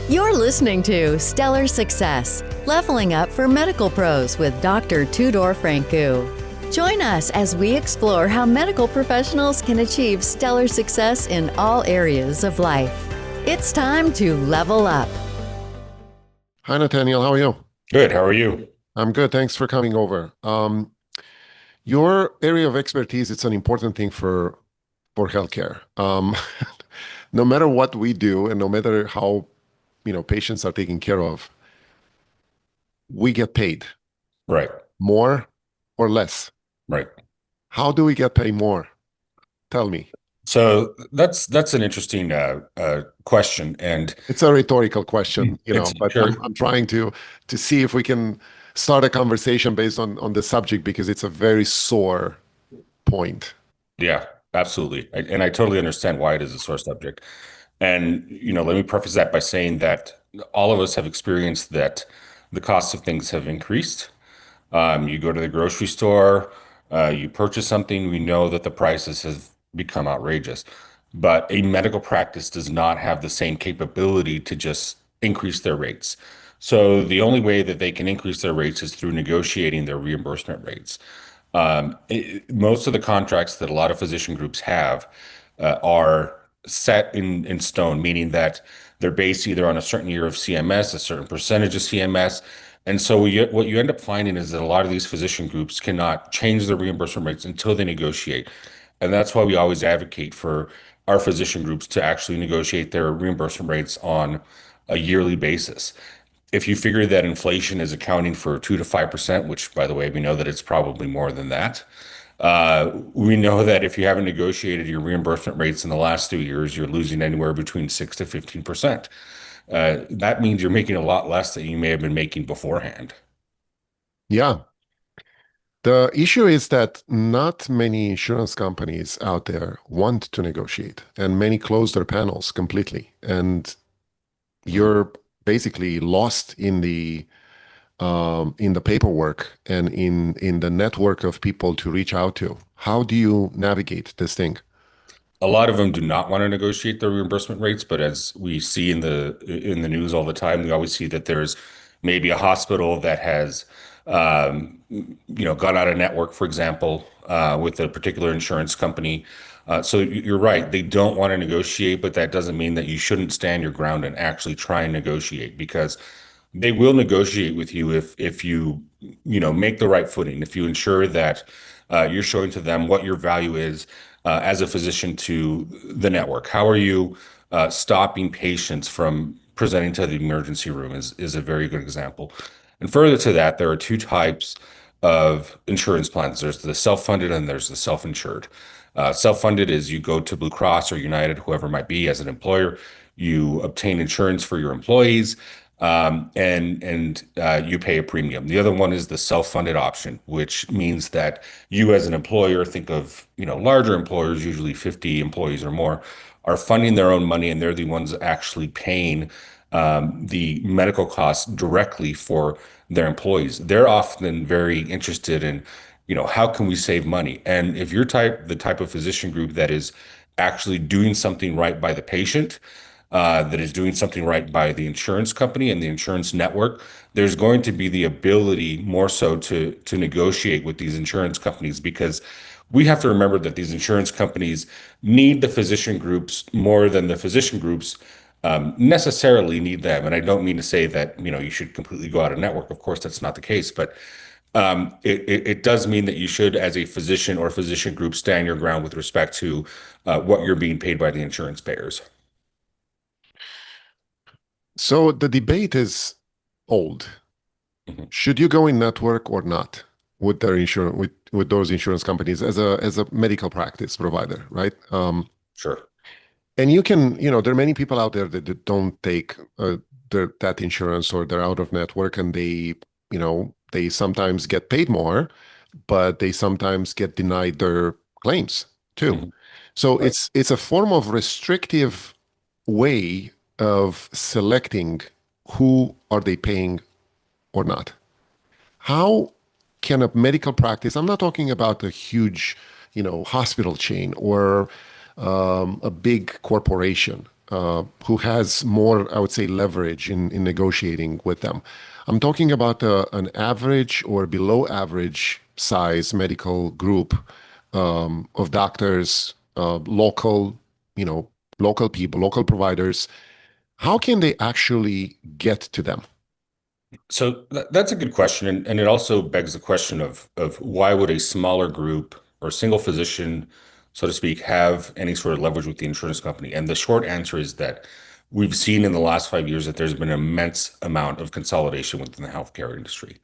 You're listening to Stellar Success, Leveling Up for Medical Pros with Dr. Tudor Francu. Join us as we explore how medical professionals can achieve stellar success in all areas of life. It's time to level up. Hi, Nathaniel. How are you? Good. How are you? I'm good. Thanks for coming over. Your area of expertise, it's an important thing for healthcare. No matter what we do, and no matter how patients are taken care of, we get paid Right. more or less. Right. How do we get paid more? Tell me. So that's an interesting question, and It's a rhetorical question, it's but sure. I'm trying to see if we can start a conversation based on the subject because it's a very sore point. Yeah, absolutely, and I totally understand why it is a sore subject. And let me preface that by saying that all of us have experienced that the cost of things have increased. You go to the grocery store, you purchase something, we know that the prices have become outrageous. But a medical practice does not have the same capability to just increase their rates. So the only way that they can increase their rates is through negotiating their reimbursement rates. Most of the contracts that a lot of physician groups have are set in stone, meaning that they're based either on a certain year of CMS, a certain percentage of CMS. And so what you end up finding is that a lot of these physician groups cannot change their reimbursement rates until they negotiate. And that's why we always advocate for our physician groups to actually negotiate their reimbursement rates on a yearly basis. If you figure that inflation is accounting for 2 to 5%, which by the way, we know that it's probably more than that. We know that if you haven't negotiated your reimbursement rates in the last 2 years, you're losing anywhere between 6 to 15%. That means you're making a lot less than you may have been making beforehand. Yeah. The issue is that not many insurance companies out there want to negotiate, and many close their panels completely. And Mhm. you're basically lost in the paperwork and in the network of people to reach out to. How do you navigate this thing? A lot of them do not want to negotiate their reimbursement rates, but as we see in the news all the time, we always see that there's maybe a hospital that has gone out of network, for example, with a particular insurance company. So you're right, they don't want to negotiate, but that doesn't mean that you shouldn't stand your ground and actually try and negotiate because they will negotiate with you if you make the right footing, if you ensure that you're showing to them what your value is as a physician to the network. How are you stopping patients from presenting to the emergency room is a very good example. And further to that, there are two types of insurance plans. There's the self-funded and there's the self-insured. Self-funded is you go to Blue Cross or United, whoever it might be, as an employer. You obtain insurance for your employees, and you pay a premium. The other one is the self-funded option, which means that you, as an employer, think of larger employers, usually 50 employees or more, are funding their own money, and they're the ones actually paying the medical costs directly for their employees. They're often very interested in, how can we save money? And if you're the type of physician group that is actually doing something right by the patient, that is doing something right by the insurance company and the insurance network, there's going to be the ability more so to negotiate with these insurance companies because we have to remember that these insurance companies need the physician groups more than the physician groups necessarily need them. And I don't mean to say that you should completely go out of network. Of course, that's not the case, but it does mean that you should, as a physician or physician group, stand your ground with respect to what you're being paid by the insurance payers. So the debate is old. Mhm. Should you go in network or not with their insurance with those insurance companies as a medical practice provider, right? Sure. And you can, there are many people out there that don't take that insurance or they're out of network and they sometimes get paid more, but they sometimes get denied their claims too. Mhm. So Right. it's a form of restrictive way of selecting who are they paying or not. How can a medical practice, I'm not talking about a huge, hospital chain or a big corporation. who has more, I would say, leverage in negotiating with them. I'm talking about an average or below average size medical group of doctors, local, you know, local people, local providers. How can they actually get to them? So that's a good question, and it also begs the question of why would a smaller group or single physician, so to speak, have any sort of leverage with the insurance company? And the short answer is that we've seen in the last 5 years that there's been an immense amount of consolidation within the healthcare industry.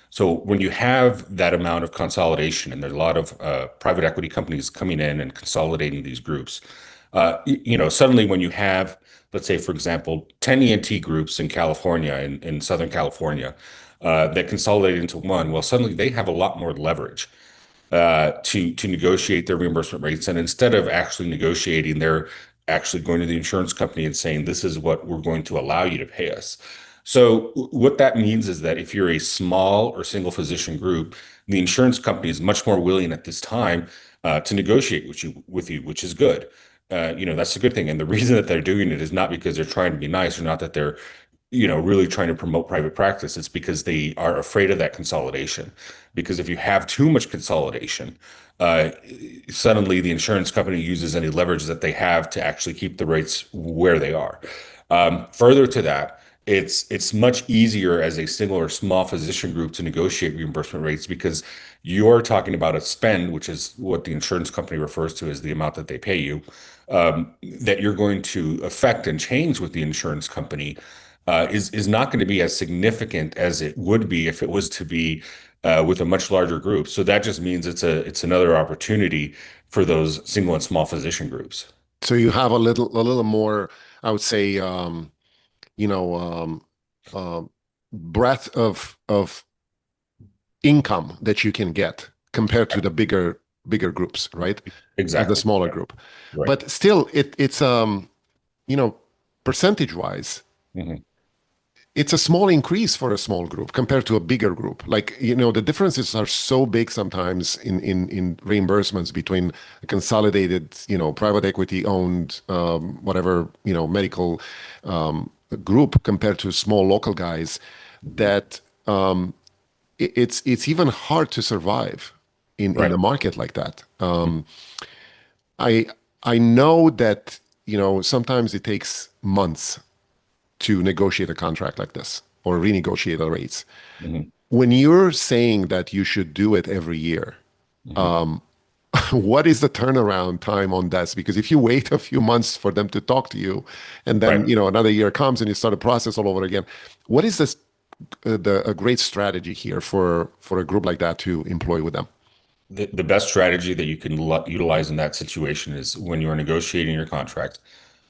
So when you have that amount of consolidation, and there's a lot of private equity companies coming in and consolidating these groups, suddenly when you have, let's say, for example, 10 ENT groups in California, in Southern California, that consolidate into one, well, suddenly they have a lot more leverage to negotiate their reimbursement rates. And instead of actually negotiating, they're actually going to the insurance company and saying, this is what we're going to allow you to pay us. So what that means is that if you're a small or single physician group, the insurance company is much more willing at this time to negotiate with you, which is good. That's a good thing. And the reason that they're doing it is not because they're trying to be nice, or not that they're really trying to promote private practice. It's because they are afraid of that consolidation. Because if you have too much consolidation, uh, suddenly the insurance company uses any leverage that they have to actually keep the rates where they are. Further to that, it's much easier as a single or small physician group to negotiate reimbursement rates, because you're talking about a spend, which is what the insurance company refers to as the amount that they pay you, that you're going to affect and change with the insurance company is not going to be as significant as it would be if it was to be with a much larger group. So that just means it's another opportunity for those single and small physician groups. So you have a little more, I would say, you know, uh, breadth of income that you can get compared to the bigger groups, right? The Exactly. smaller group. Right. But still, it's you know, percentage wise, Mhm. it's a small increase for a small group compared to a bigger group. Like, the differences are so big sometimes in reimbursements between a consolidated, private equity owned, whatever, medical group compared to small local guys that it's even hard to survive in Right. a market like that. I I know that, sometimes it takes months to negotiate a contract like this or renegotiate the rates. Mhm. When you're saying that you should do it every year, Mhm. what is the turnaround time on this? Because if you wait a few months for them to talk to you, and then Right. another year comes and you start a process all over again, what is this a great strategy here for a group like that to employ with them? The best strategy that you can utilize in that situation is when you're negotiating your contract.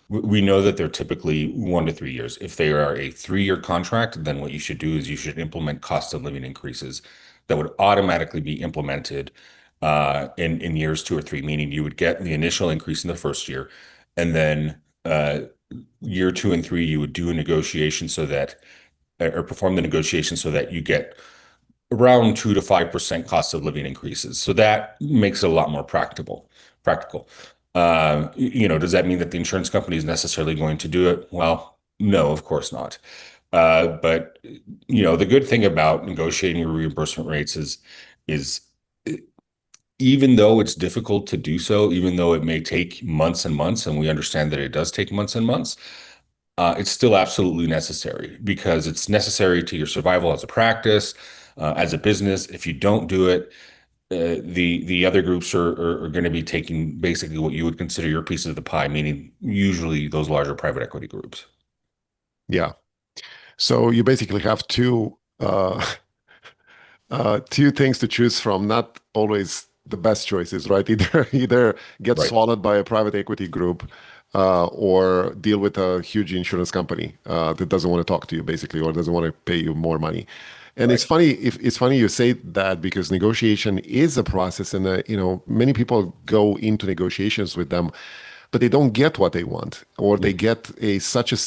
We know that they're typically 1 to 3 years. If they are a 3-year contract, then what you should do is you should implement cost of living increases that would automatically be implemented in years 2 or 3, meaning you would get the initial increase in the first year, and then year 2 and 3, you would do a negotiation so that, or perform the negotiation so that you get around 2 to 5% cost of living increases. So that makes it a lot more practical. Practical. Does that mean that the insurance company is necessarily going to do it? Well, no, of course not. But the good thing about negotiating your reimbursement rates is even though it's difficult to do so, even though it may take months and months, and we understand that it does take months and months, it's still absolutely necessary, because it's necessary to your survival as a practice, as a business. If you don't do it, the other groups are going to be taking basically what you would consider your piece of the pie, meaning usually those larger private equity groups. Yeah. So you basically have two things to choose from, not always the best choices, right? Either get Right. swallowed by a private equity group, or deal with a huge insurance company that doesn't want to talk to you, basically, or doesn't want to pay you more money. And Right. it's funny you say that, because negotiation is a process, and many people go into negotiations with them, but they don't get what they want, or they Mhm. get such a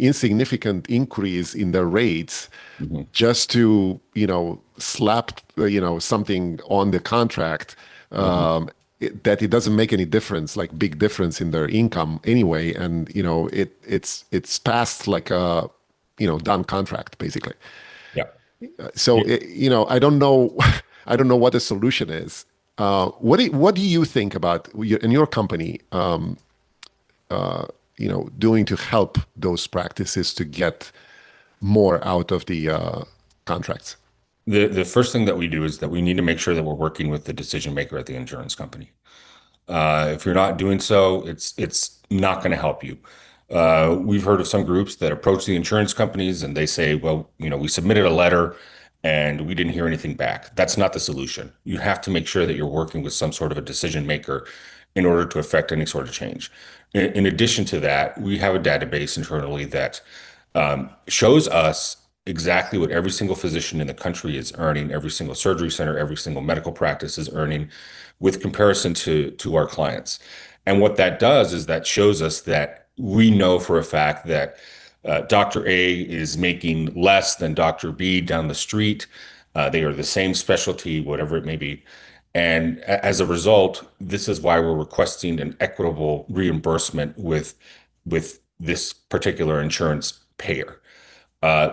insignificant increase in their rates Mhm. just to slap something on the contract, Mhm. that it doesn't make any difference, like big difference in their income anyway, and it's past like a done contract basically. Yeah. So I don't know, I don't know what the solution is. What do you think about in your company, doing to help those practices to get more out of the contracts? The first thing that we do is that we need to make sure that we're working with the decision maker at the insurance company. If you're not doing so, it's not going to help you. We've heard of some groups that approach the insurance companies and they say, well, we submitted a letter and we didn't hear anything back. That's not the solution. You have to make sure that you're working with some sort of a decision maker in order to affect any sort of change. In addition to that, we have a database internally that shows us exactly what every single physician in the country is earning, every single surgery center, every single medical practice is earning with comparison to our clients. And what that does is that shows us that we know for a fact that Dr. A is making less than Dr. B down the street. They are the same specialty, whatever it may be. And as a result, this is why we're requesting an equitable reimbursement with this particular insurance payer.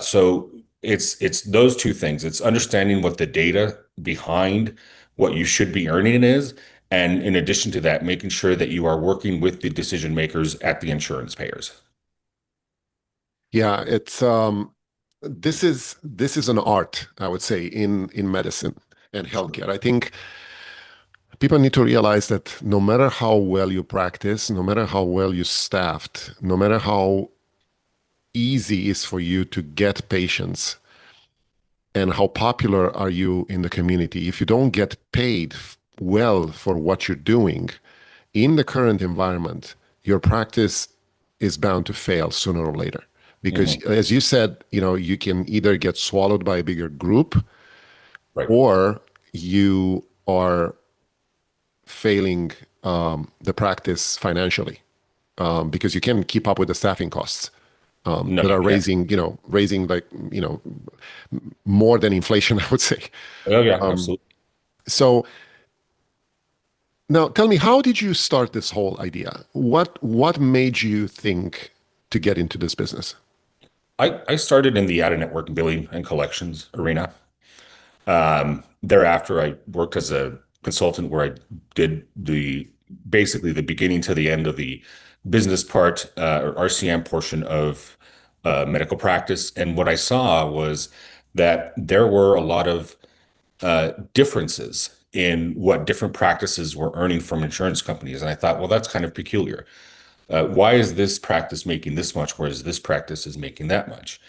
So it's those two things. It's understanding what the data behind what you should be earning is, and in addition to that, making sure that you are working with the decision makers at the insurance payers. Yeah, it's this is an art, I would say, in medicine and healthcare. I think people need to realize that no matter how well you practice, no matter how well you staffed, no matter how easy it is for you to get patients and how popular are you in the community, if you don't get paid well for what you're doing in the current environment, your practice is bound to fail sooner or later. Because as you said, you can either get swallowed by a bigger group, Right. or you are failing the practice financially, because you can't keep up with the staffing costs No, that you are can't. raising like more than inflation, I would say. Oh yeah, absolutely. So now tell me, how did you start this whole idea? What made you think to get into this business? I started in the out-of-network billing and collections arena. Thereafter, I worked as a consultant where I did basically the beginning to the end of the business part, or RCM portion of medical practice. And what I saw was that there were a lot of differences in what different practices were earning from insurance companies. And I thought, well, that's kind of peculiar. Why is this practice making this much, whereas this practice is making that much?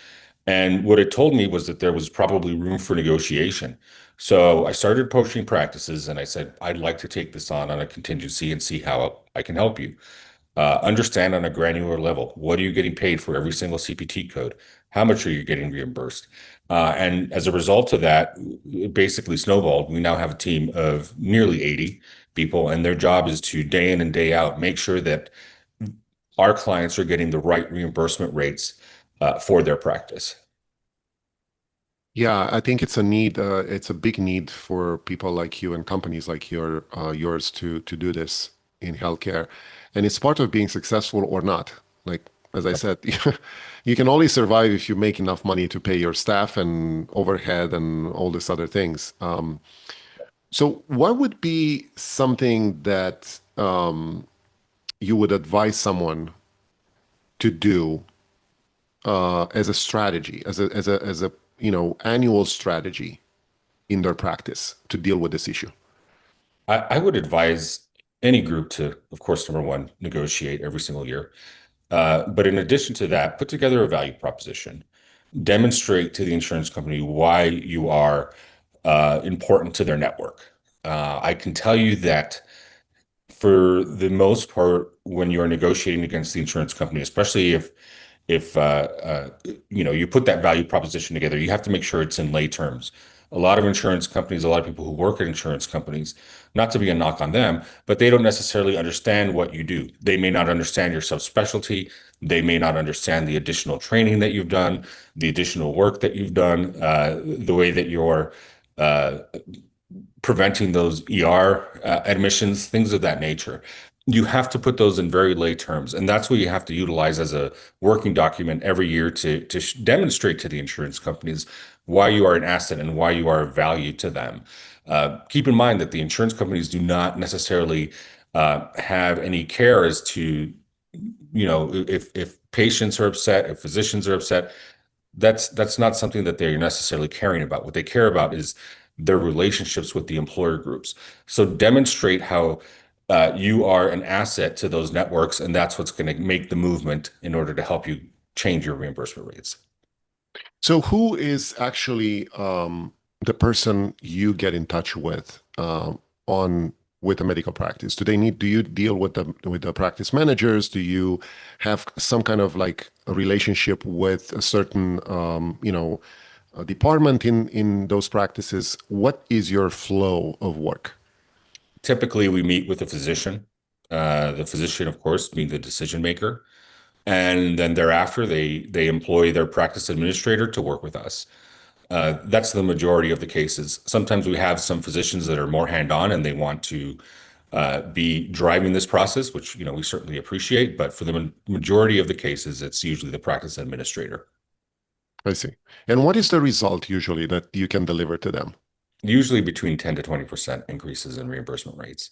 And what it told me was that there was probably room for negotiation. So I started approaching practices and I said, I'd like to take this on a contingency and see how I can help you. Understand on a granular level, what are you getting paid for every single CPT code? How much are you getting reimbursed? And as a result of that, it basically snowballed. We now have a team of nearly 80 people, and their job is to day in and day out make sure that our clients are getting the right reimbursement rates for their practice. Yeah, I think it's a need. It's a big need for people like you and companies like yours to do this in healthcare, and it's part of being successful or not. Like as I said, you can only survive if you make enough money to pay your staff and overhead and all these other things. So, what would be something that you would advise someone to do as a strategy, as a annual strategy in their practice to deal with this issue? I would advise any group to, of course, number one, negotiate every single year. But in addition to that, put together a value proposition. Demonstrate to the insurance company why you are important to their network. I can tell you that for the most part, when you're negotiating against the insurance company, especially if you put that value proposition together, you have to make sure it's in lay terms. A lot of insurance companies, a lot of people who work at insurance companies, not to be a knock on them, but they don't necessarily understand what you do. They may not understand your subspecialty. They may not understand the additional training that you've done, the additional work that you've done, the way that you're preventing those ER admissions, things of that nature. You have to put those in very lay terms, and that's what you have to utilize as a working document every year to demonstrate to the insurance companies why you are an asset and why you are of value to them. Keep in mind that the insurance companies do not necessarily have any care as to, if patients are upset, if physicians are upset, that's not something that they're necessarily caring about. What they care about is their relationships with the employer groups. So demonstrate how you are an asset to those networks, and that's what's going to make the movement in order to help you change your reimbursement rates. So who is actually the person you get in touch with on with a medical practice? Do you deal with the practice managers? Do you have some kind of like a relationship with a certain a department in those practices? What is your flow of work? Typically, we meet with a physician. The physician, of course, being the decision maker, and then thereafter, they employ their practice administrator to work with us. That's the majority of the cases. Sometimes we have some physicians that are more hand-on and they want to be driving this process, which we certainly appreciate. But for the majority of the cases, it's usually the practice administrator. I see. And what is the result usually that you can deliver to them? Usually between 10 to 20% increases in reimbursement rates.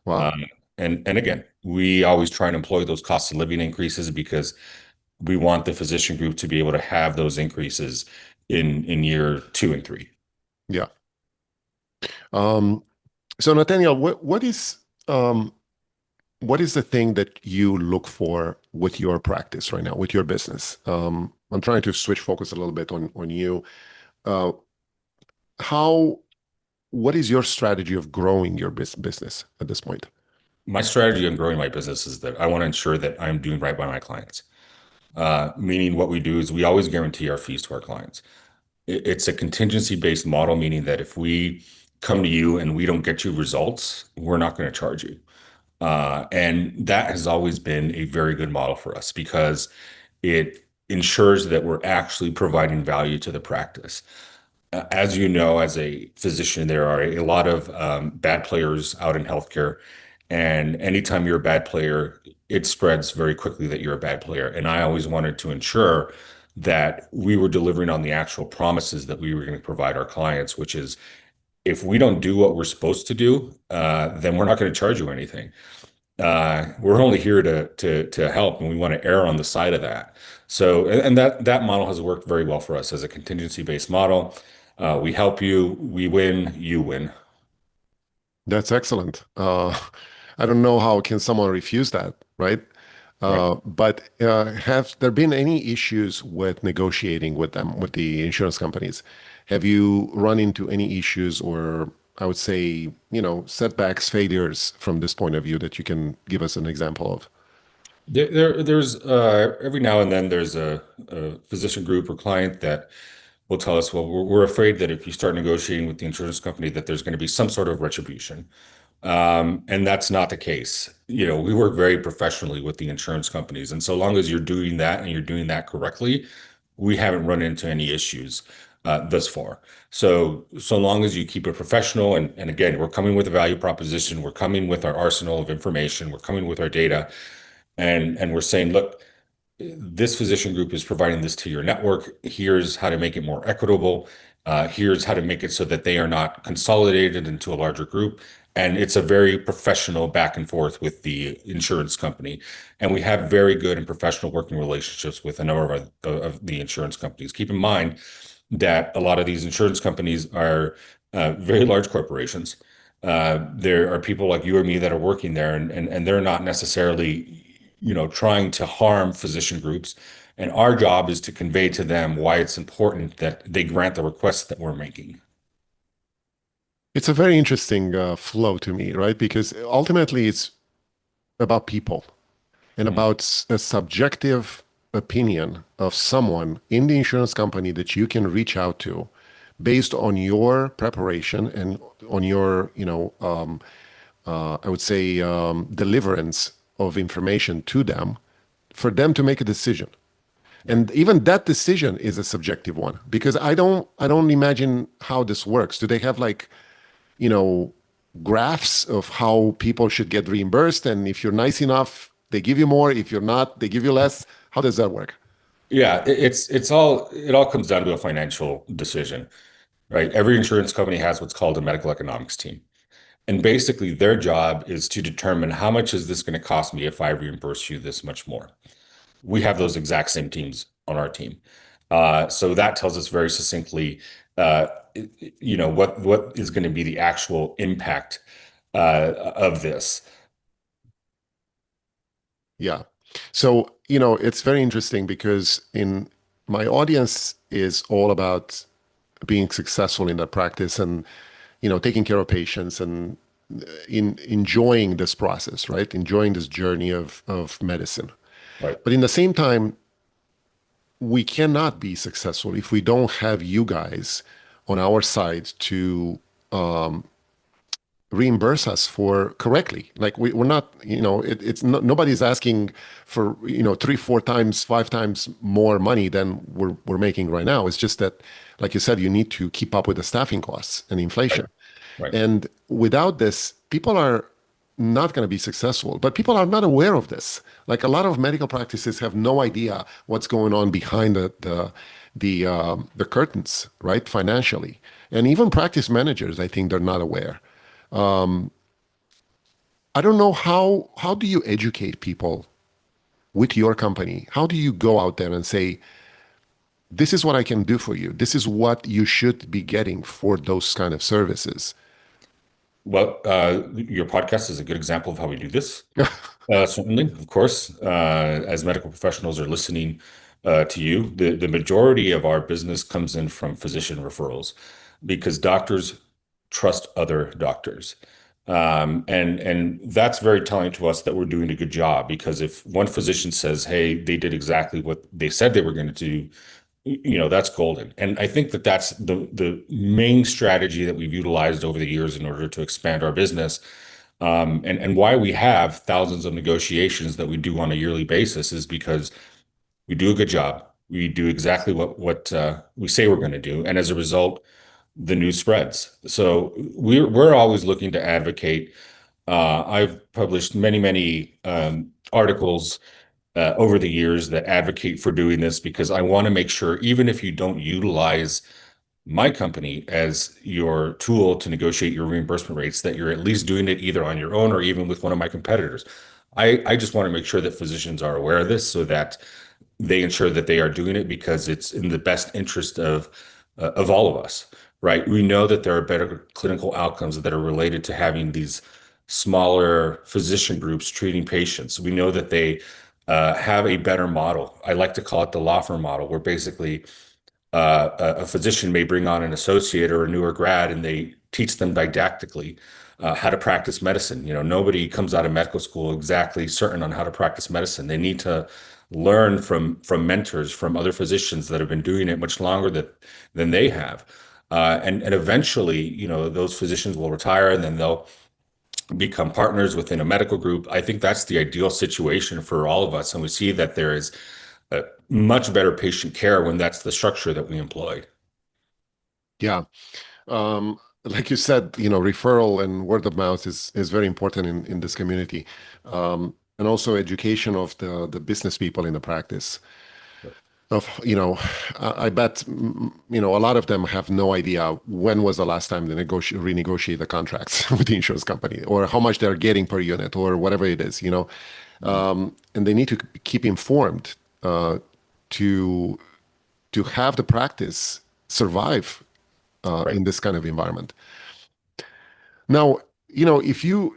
Wow. Um, and again, we always try and employ those cost of living increases because we want the physician group to be able to have those increases in year 2 and 3. Yeah. Um, so Nathaniel, um, what is the thing that you look for with your practice right now, with your business? I'm trying to switch focus a little bit on you. Uh, how what is your strategy of growing your business at this point? My strategy on growing my business is that I want to ensure that I'm doing right by my clients. Meaning what we do is we always guarantee our fees to our clients. It's a contingency-based model, meaning that if we come to you and we don't get you results, we're not going to charge you. And that has always been a very good model for us because it ensures that we're actually providing value to the practice. As you know, as a physician, there are a lot of bad players out in healthcare. And anytime you're a bad player, it spreads very quickly that you're a bad player. And I always wanted to ensure that we were delivering on the actual promises that we were going to provide our clients, which is if we don't do what we're supposed to do, then we're not going to charge you anything. We're only here to help, and we want to err on the side of that. So, and that model has worked very well for us as a contingency-based model. We help you, we win, you win. That's excellent. I don't know how can someone refuse that, right? Right. But have there been any issues with negotiating with them, with the insurance companies? Have you run into any issues or I would say, setbacks, failures from this point of view that you can give us an example of? There's every now and then there's a physician group or client that will tell us, well, we're afraid that if you start negotiating with the insurance company, that there's going to be some sort of retribution. And that's not the case. We work very professionally with the insurance companies. And so long as you're doing that and you're doing that correctly, we haven't run into any issues thus far. So long as you keep it professional, and again, we're coming with a value proposition, we're coming with our arsenal of information, we're coming with our data, and we're saying, look, this physician group is providing this to your network. Here's how to make it more equitable. Here's how to make it so that they are not consolidated into a larger group. And it's a very professional back and forth with the insurance company. And we have very good and professional working relationships with a number of the insurance companies. Keep in mind that a lot of these insurance companies are very large corporations. There are people like you or me that are working there, and they're not necessarily, trying to harm physician groups. And our job is to convey to them why it's important that they grant the requests that we're making. It's a very interesting flow to me, right? Because ultimately it's about people and Mhm. about a subjective opinion of someone in the insurance company that you can reach out to based on your preparation and on your, I would say, deliverance of information to them for them to make a decision. Right. And even that decision is a subjective one because I don't imagine how this works. Do they have like you know, graphs of how people should get reimbursed, and if you're nice enough, they give you more. If you're not, they give you less. How does that work? Yeah, it all comes down to a financial decision, right? Every insurance company has what's called a medical economics team. And basically their job is to determine how much is this going to cost me if I reimburse you this much more. We have those exact same teams on our team. So that tells us very succinctly, uh, what is going to be the actual impact of this. Yeah. So, it's very interesting because in my audience is all about being successful in that practice and, taking care of patients and in enjoying this process, right? Enjoying this journey of medicine. Right. But in the same time, we cannot be successful if we don't have you guys on our side to reimburse us for correctly. Like we're not, it's not, nobody's asking for, three, four times, five times more money than we're making right now. It's just that, like you said, you need to keep up with the staffing costs and Right. inflation. Right. And without this, people are not going to be successful. But people are not aware of this. Like a lot of medical practices have no idea what's going on behind the curtains, right? Financially, and even practice managers, I think they're not aware. I don't know how do you educate people with your company? How do you go out there and say, this is what I can do for you. This is what you should be getting for those kind of services. Well, your podcast is a good example of how we do this. Certainly, of course, as medical professionals are listening to you, the majority of our business comes in from physician referrals because doctors trust other doctors. And that's very telling to us that we're doing a good job because if one physician says, hey, they did exactly what they said they were going to do, that's golden. And I think that that's the main strategy that we've utilized over the years in order to expand our business. And why we have thousands of negotiations that we do on a yearly basis is because we do a good job. We do exactly what we say we're going to do, and as a result, the news spreads. So we're always looking to advocate. I've published many articles over the years that advocate for doing this because I want to make sure, even if you don't utilize my company as your tool to negotiate your reimbursement rates, that you're at least doing it either on your own or even with one of my competitors. I just want to make sure that physicians are aware of this so that they ensure that they are doing it because it's in the best interest of all of us, right? We know that there are better clinical outcomes that are related to having these smaller physician groups treating patients. We know that they have a better model. I like to call it the law firm model, where basically a physician may bring on an associate or a newer grad and they teach them didactically how to practice medicine. Nobody comes out of medical school exactly certain on how to practice medicine. They need to learn from mentors, from other physicians that have been doing it much longer than they have. And eventually, those physicians will retire and then they'll become partners within a medical group. I think that's the ideal situation for all of us. And we see that there is a much better patient care when that's the structure that we employ. Yeah. Like you said, referral and word of mouth is very important in this community. And also education of the business people in the practice of, I bet, a lot of them have no idea when was the last time they renegotiate the contracts with the insurance company or how much they're getting per unit or whatever it is, and they need to keep informed to have the practice survive Right. in this kind of environment. Now, if you're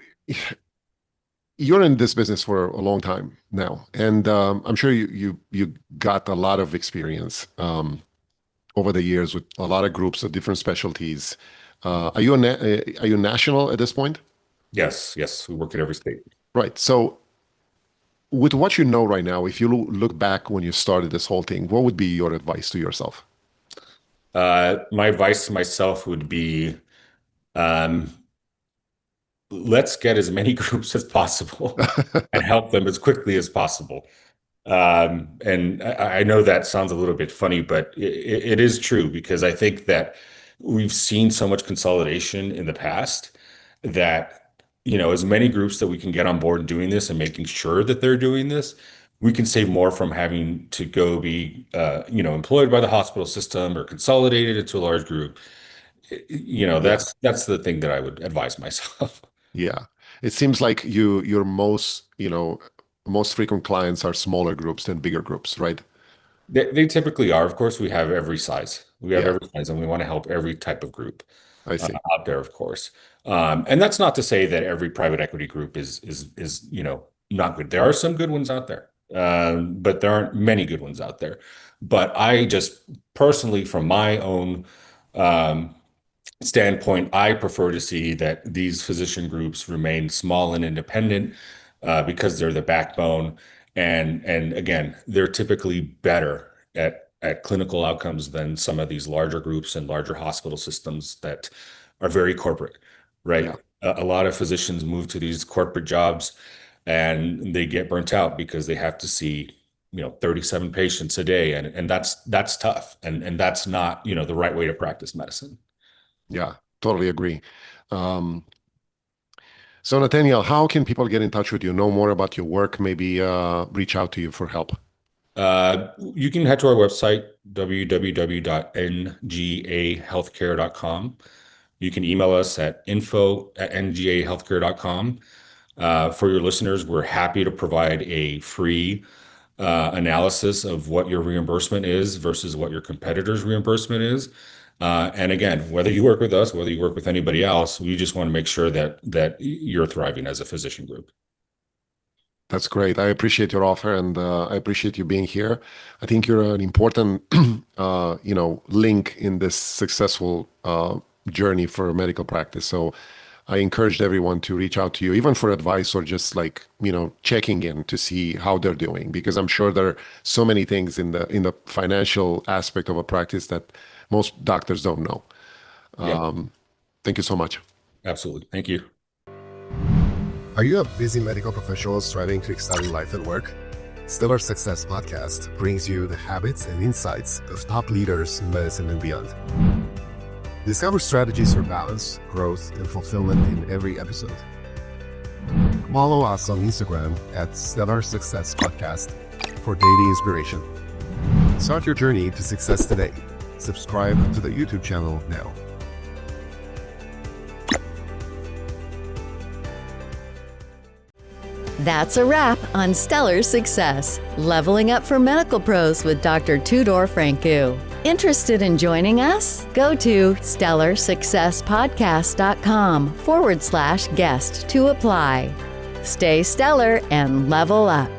in this business for a long time now, and I'm sure you got a lot of experience over the years with a lot of groups of different specialties. Are you national at this point? Yes, we work in every state. Right. So, with what you know right now, if you look back when you started this whole thing, what would be your advice to yourself? My advice to myself would be, um, let's get as many groups as possible and help them as quickly as possible. And I know that sounds a little bit funny, but it is true because I think that we've seen so much consolidation in the past that, as many groups that we can get on board and doing this and making sure that they're doing this, we can save more from having to go be, employed by the hospital system or consolidated into a large group. Yeah. That's the thing that I would advise myself. Yeah. It seems like your most frequent clients are smaller groups than bigger groups, right? They typically are. Of course, we have every size. We have Yeah, every size, and we want to help every type of group I see. out there, of course. And that's not to say that every private equity group is not good. There are some good ones out there, but there aren't many good ones out there. But I just personally, from my own um, standpoint, I prefer to see that these physician groups remain small and independent because they're the backbone. And again, they're typically better at clinical outcomes than some of these larger groups and larger hospital systems that are very corporate, right? Yeah, A lot of physicians move to these corporate jobs and they get burnt out because they have to see 37 patients a day, and that's tough, and that's not the right way to practice medicine. yeah, totally agree. Um, so Nathaniel, how can people get in touch with you, know more about your work, maybe reach out to you for help? You can head to our website, www.ngahealthcare.com. You can email us at info@ngahealthcare.com. For your listeners, we're happy to provide a free analysis of what your reimbursement is versus what your competitor's reimbursement is. And again, whether you work with us, whether you work with anybody else, we just want to make sure that you're thriving as a physician group. That's great. I appreciate your offer, and I appreciate you being here. I think you're an important, link in this successful journey for medical practice. So I encouraged everyone to reach out to you, even for advice or just like, checking in to see how they're doing, because I'm sure there are so many things in the financial aspect of a practice that most doctors don't know. Yeah, Thank you so much. absolutely. Thank you. Are you a busy medical professional striving to excel in life and work? Stellar Success Podcast brings you the habits and insights of top leaders in medicine and beyond. Discover strategies for balance, growth, and fulfillment in every episode. Follow us on Instagram at Stellar Success Podcast for daily inspiration. Start your journey to success today. Subscribe to the YouTube channel now. That's a wrap on Stellar Success, Leveling Up for Medical Pros with Dr. Tudor Francu. Interested in joining us? Go to stellarsuccesspodcast.com/guest to apply. Stay stellar and level up.